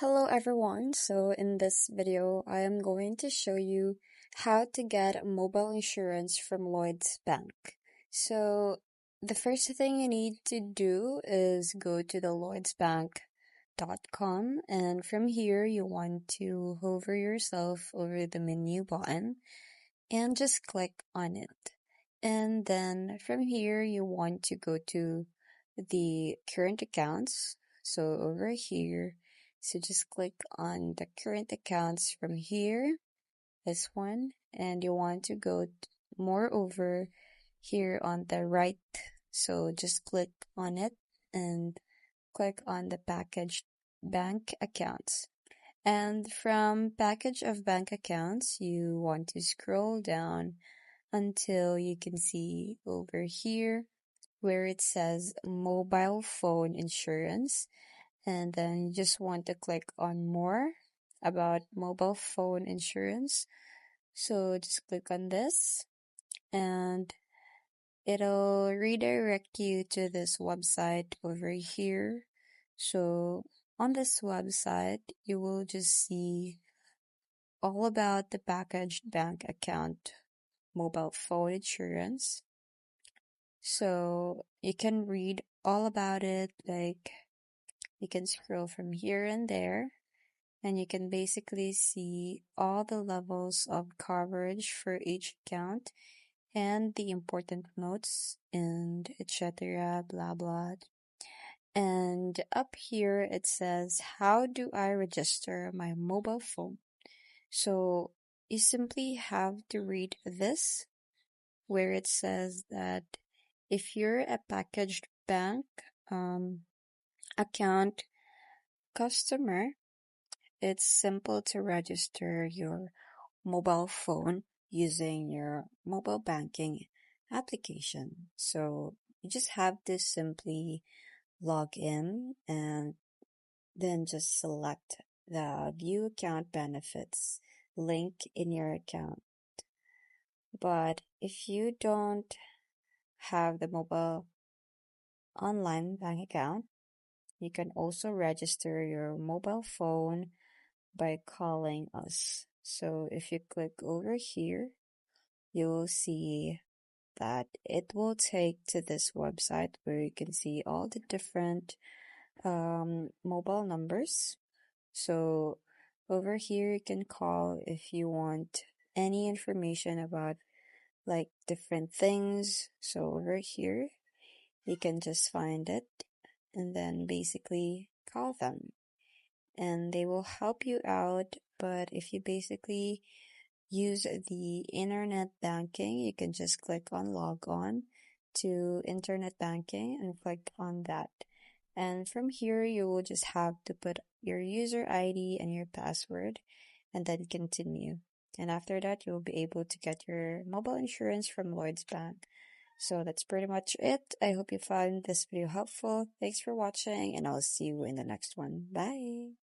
Hello everyone, so in this video I am going to show you how to get mobile insurance from Lloyds Bank. So the first thing you need to do is go to the lloydsbank.com, and from here you want to hover yourself over the menu button and just click on it. And then from here you want to go to the current accounts. So over here, so just click on the current accounts from here, this one, and you want to go more over here on the right. So just click on it and click on the packaged bank accounts. And from package of bank accounts, you want to scroll down until you can see over here where it says mobile phone insurance, and then you just want to click on more about mobile phone insurance. So just click on this and it'll redirect you to this website over here. So on this website you will just see all about the packaged bank account mobile phone insurance. So you can read all about it, like you can scroll from here and there, and you can basically see all the levels of coverage for each account and the important notes and etc. blah blah. And up here it says, how do I register my mobile phone? So you simply have to read this where it says that if you're a packaged bank account customer, it's simple to register your mobile phone using your mobile banking application. So you just have to simply log in and then just select the view account benefits link in your account. But if you don't have the mobile online bank account, you can also register your mobile phone by calling us. So if you click over here, you'll see that it will take to this website where you can see all the different mobile numbers. So over here you can call if you want any information about like different things. So over here you can just find it and then basically call them and they will help you out. But if you basically use the internet banking, you can just click on log on to internet banking and click on that. And from here, you will just have to put your user ID and your password and then continue. And after that, you'll be able to get your mobile insurance from Lloyds Bank. So that's pretty much it. I hope you found this video helpful. Thanks for watching, and I'll see you in the next one. Bye!